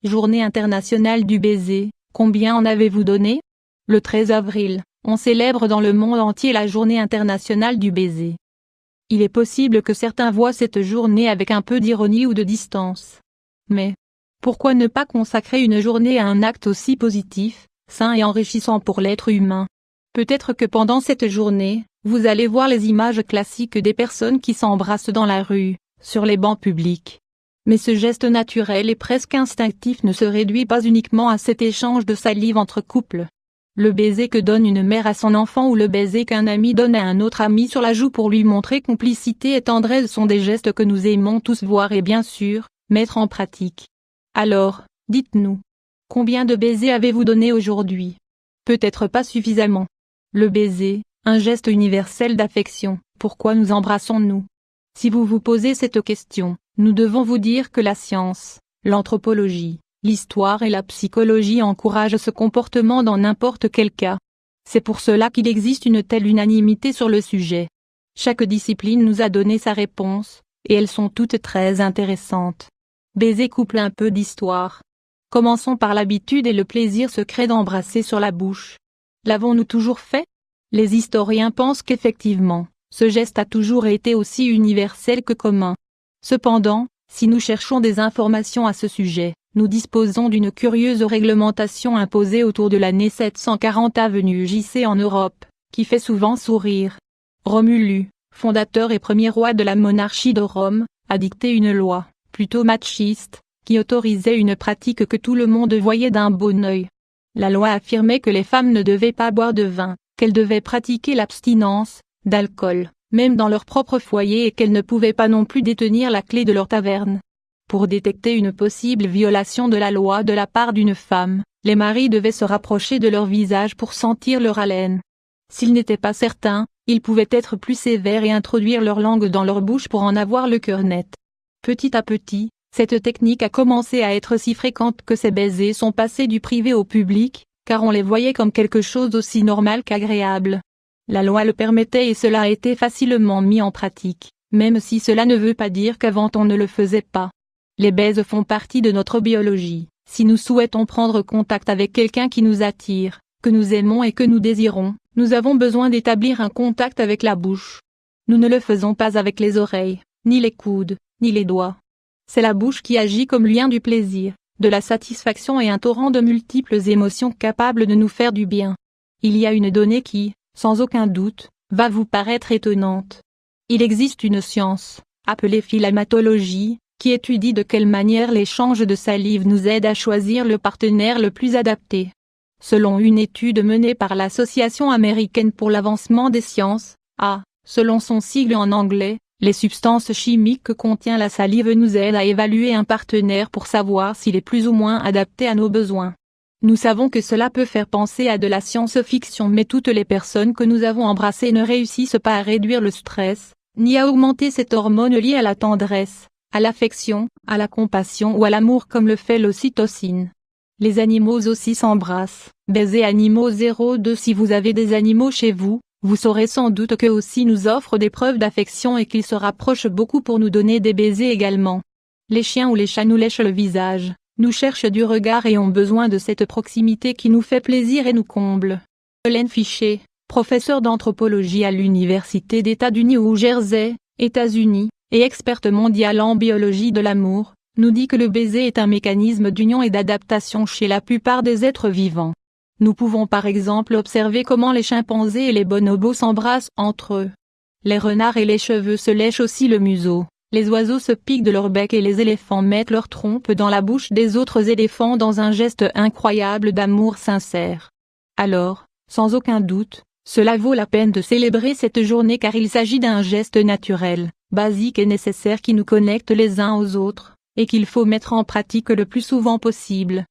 Journée internationale du baiser, combien en avez-vous donné? Le 13 avril, on célèbre dans le monde entier la Journée internationale du baiser. Il est possible que certains voient cette journée avec un peu d'ironie ou de distance. Mais pourquoi ne pas consacrer une journée à un acte aussi positif, sain et enrichissant pour l'être humain? Peut-être que pendant cette journée, vous allez voir les images classiques des personnes qui s'embrassent dans la rue, sur les bancs publics. Mais ce geste naturel et presque instinctif ne se réduit pas uniquement à cet échange de salive entre couples. Le baiser que donne une mère à son enfant ou le baiser qu'un ami donne à un autre ami sur la joue pour lui montrer complicité et tendresse sont des gestes que nous aimons tous voir et bien sûr, mettre en pratique. Alors, dites-nous, combien de baisers avez-vous donné aujourd'hui? Peut-être pas suffisamment. Le baiser, un geste universel d'affection, pourquoi nous embrassons-nous? Si vous vous posez cette question, nous devons vous dire que la science, l'anthropologie, l'histoire et la psychologie encouragent ce comportement dans n'importe quel cas. C'est pour cela qu'il existe une telle unanimité sur le sujet. Chaque discipline nous a donné sa réponse, et elles sont toutes très intéressantes. Baiser couple un peu d'histoire. Commençons par l'habitude et le plaisir secret d'embrasser sur la bouche. L'avons-nous toujours fait? Les historiens pensent qu'effectivement, ce geste a toujours été aussi universel que commun. Cependant, si nous cherchons des informations à ce sujet, nous disposons d'une curieuse réglementation imposée autour de l'année 740 avenue JC en Europe, qui fait souvent sourire. Romulus, fondateur et premier roi de la monarchie de Rome, a dicté une loi, plutôt machiste, qui autorisait une pratique que tout le monde voyait d'un bon œil. La loi affirmait que les femmes ne devaient pas boire de vin, qu'elles devaient pratiquer l'abstinence d'alcool, même dans leur propre foyer et qu'elles ne pouvaient pas non plus détenir la clé de leur taverne. Pour détecter une possible violation de la loi de la part d'une femme, les maris devaient se rapprocher de leur visage pour sentir leur haleine. S'ils n'étaient pas certains, ils pouvaient être plus sévères et introduire leur langue dans leur bouche pour en avoir le cœur net. Petit à petit, cette technique a commencé à être si fréquente que ces baisers sont passés du privé au public, car on les voyait comme quelque chose d'aussi normal qu'agréable. La loi le permettait et cela a été facilement mis en pratique, même si cela ne veut pas dire qu'avant on ne le faisait pas. Les baises font partie de notre biologie. Si nous souhaitons prendre contact avec quelqu'un qui nous attire, que nous aimons et que nous désirons, nous avons besoin d'établir un contact avec la bouche. Nous ne le faisons pas avec les oreilles, ni les coudes, ni les doigts. C'est la bouche qui agit comme lien du plaisir, de la satisfaction et un torrent de multiples émotions capables de nous faire du bien. Il y a une donnée qui, sans aucun doute, va vous paraître étonnante. Il existe une science, appelée philamatologie, qui étudie de quelle manière l'échange de salive nous aide à choisir le partenaire le plus adapté. Selon une étude menée par l'Association américaine pour l'avancement des sciences, selon son sigle en anglais, les substances chimiques que contient la salive nous aident à évaluer un partenaire pour savoir s'il est plus ou moins adapté à nos besoins. Nous savons que cela peut faire penser à de la science-fiction, mais toutes les personnes que nous avons embrassées ne réussissent pas à réduire le stress, ni à augmenter cette hormone liée à la tendresse, à l'affection, à la compassion ou à l'amour comme le fait l'ocytocine. Les animaux aussi s'embrassent. Baiser animaux 02. Si vous avez des animaux chez vous, vous saurez sans doute qu'eux aussi nous offrent des preuves d'affection et qu'ils se rapprochent beaucoup pour nous donner des baisers également. Les chiens ou les chats nous lèchent le visage, nous cherchent du regard et ont besoin de cette proximité qui nous fait plaisir et nous comble. Hélène Fichet, professeure d'anthropologie à l'Université d'État du New Jersey, États-Unis, et experte mondiale en biologie de l'amour, nous dit que le baiser est un mécanisme d'union et d'adaptation chez la plupart des êtres vivants. Nous pouvons par exemple observer comment les chimpanzés et les bonobos s'embrassent entre eux. Les renards et les cheveux se lèchent aussi le museau, les oiseaux se piquent de leur bec et les éléphants mettent leur trompe dans la bouche des autres éléphants dans un geste incroyable d'amour sincère. Alors, sans aucun doute, cela vaut la peine de célébrer cette journée car il s'agit d'un geste naturel, basique et nécessaire qui nous connecte les uns aux autres, et qu'il faut mettre en pratique le plus souvent possible.